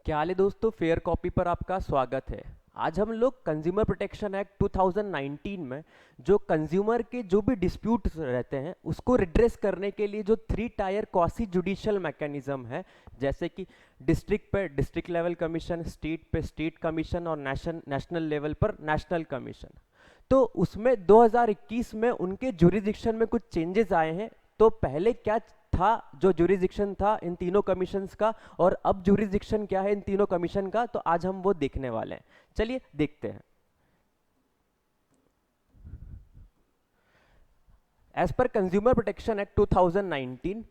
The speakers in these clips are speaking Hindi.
क्या हाल है दोस्तों, फेयर कॉपी पर आपका स्वागत है। आज हम लोग कंज्यूमर प्रोटेक्शन एक्ट 2019 में जो कंज्यूमर के जो भी डिस्प्यूट्स रहते हैं उसको रिड्रेस करने के लिए जो 3 टायर क्वासी जुडिशियल मैकेनिज्म है, जैसे कि डिस्ट्रिक्ट पे डिस्ट्रिक्ट लेवल कमीशन, स्टेट पे स्टेट कमीशन और नेशनल लेवल पर नेशनल कमीशन, तो उसमें 2021 में उनके जुरिडिक्शन में कुछ चेंजेस आए हैं। तो पहले क्या था, जो जुरिडिक्शन था इन तीनों कमीशंस का, और अब जुरिडिक्शन क्या है इन तीनों कमीशन का, तो आज हम वो देखने वाले हैं। चलिए देखते हैं। As per consumer protection act 2019,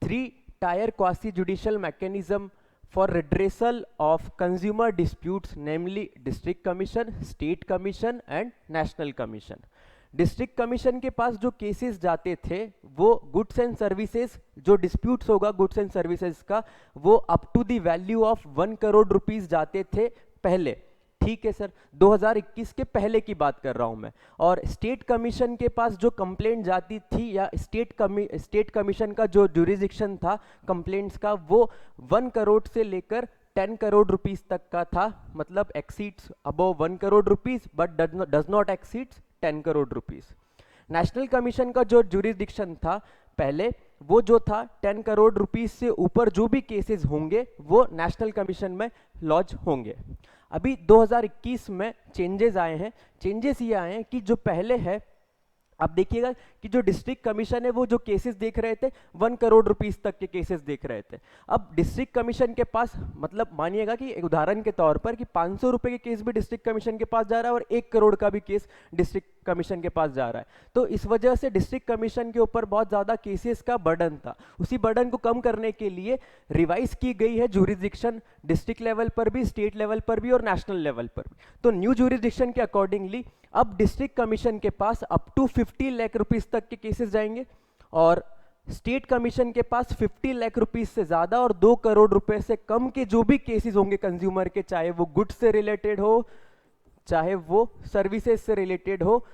3 tier quasi judicial mechanism for redressal of consumer disputes, namely district commission, state commission and national commission. District commission के पास जो केसेस जाते थे वो गुड्स एंड सर्विसेज, जो डिस्प्यूट्स होगा गुड्स एंड सर्विसेज का, वो up to the value of 1 crore rupees जाते थे पहले। ठीक है सर, 2021 के पहले की बात कर रहा हूं मैं। और स्टेट कमीशन के पास जो कंप्लेंट जाती थी, या स्टेट कमीशन का जो जुरिडिक्शन था कंप्लेंट्स का, वो 1 करोड़ से लेकर 10 करोड़ रुपीस तक का था। मतलब exceeds above 1 crore rupees but does not exceeds 10 crore rupees. National commission का जो जुरिडिक्शन था पहले, वो जो था 10 करोड़ रुपीस से ऊपर जो भी केसेस होंगे वो नेशनल कमीशन में लॉन्च होंगे। अभी 2021 में चेंजेस आए हैं। चेंजेस ये आए हैं कि जो पहले है, आप देखिएगा कि जो डिस्ट्रिक्ट कमीशन है वो जो केसेस देख रहे थे 1 करोड़ रुपीस तक के केसेस देख रहे थे। अब डिस्ट्रिक्ट कमीशन के पास, मतलब मानिएगा कि एक उदाहरण के तौर पर कि 500 रुपए के केस भी डिस्ट्रिक्ट कमीशन के पास जा रहा है और 1 करोड़ का भी केस डिस्ट्रिक्ट कमीशन के पास जा रहा है। तो इस वजह से डिस्ट्रिक्ट कमीशन के ऊपर बहुत ज्यादा केसेस का बर्डन था। उसी बर्डन को कम करने के लिए रिवाइज की गई है जुरिडिक्शन, डिस्ट्रिक्ट लेवल पर भी, स्टेट लेवल पर भी और नेशनल लेवल पर भी। तो न्यू जुरिडिक्शन के अकॉर्डिंगली अब डिस्ट्रिक्ट कमीशन के पास अप टू 50 लाख रुपीस तक के केसेस जाएंगे, और स्टेट कमीशन के पास 50 लाख रुपीस से ज्यादा और 2 करोड़ रुपए से कम के जो भी केसेस होंगे कंज्यूमर के, चाहे वो गुड्स से रिलेटेड हो चाहे वो सर्विसेज से रिलेटेड हो,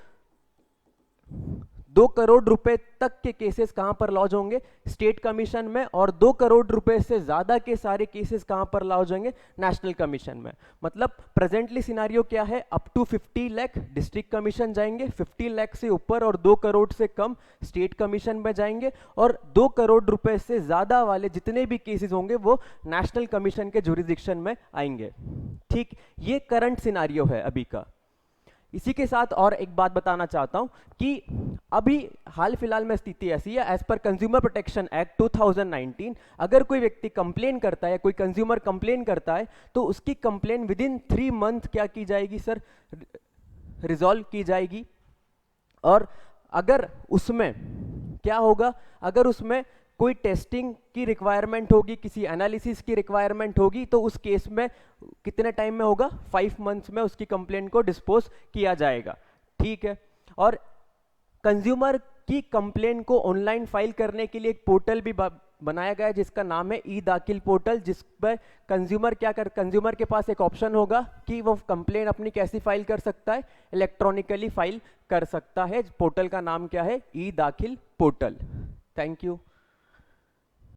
2 करोड़ रुपए तक के केसेस कहां पर लॉन्च होंगे? स्टेट कमीशन में। और 2 करोड़ रुपए से ज्यादा के सारे केसेस कहां पर लॉन्च होंगे? नेशनल कमीशन में। मतलब प्रेजेंटली सिनारियो क्या है? Up to 50 lakh district commission जाएंगे, 50 लाख से ऊपर और 2 करोड़ से कम स्टेट कमीशन में जाएंगे, और 2 करोड़ रुपए से ज्यादा वाले जितने भी केसेस होंगे वो नेशनल कमीशन के जुरिडिक्शन में आएंगे। ठीक, ये करंट सिनारियो है अभी का। इसी के साथ और एक बात बताना चाहता हूं कि अभी हाल फिलहाल में स्थिति ऐसी है, as per consumer protection act 2019, अगर कोई व्यक्ति कंप्लेन करता है, कोई कंज्यूमर कंप्लेन करता है, तो उसकी कंप्लेन विद इन 3 मंथ क्या की जाएगी सर? रिजॉल्व की जाएगी। और अगर उसमें क्या होगा, अगर उसमें कोई टेस्टिंग की रिक्वायरमेंट होगी, किसी एनालिसिस की रिक्वायरमेंट होगी, तो उस केस में कितने टाइम में होगा? 5 मंथ्स में उसकी कंप्लेंट को डिस्पोज किया जाएगा। ठीक है। और कंज्यूमर की कंप्लेंट को ऑनलाइन फाइल करने के लिए एक पोर्टल भी बनाया गया है जिसका नाम है ई दाखिल पोर्टल, जिस पर कंज्यूमर के पास एक ऑप्शन होगा कि वो कंप्लेंट अपनी कैसी फाइल कर सकता है? इलेक्ट्रॉनिकली फाइल कर सकता है। पोर्टल का नाम क्या है? ई दाखिल पोर्टल। Thank you.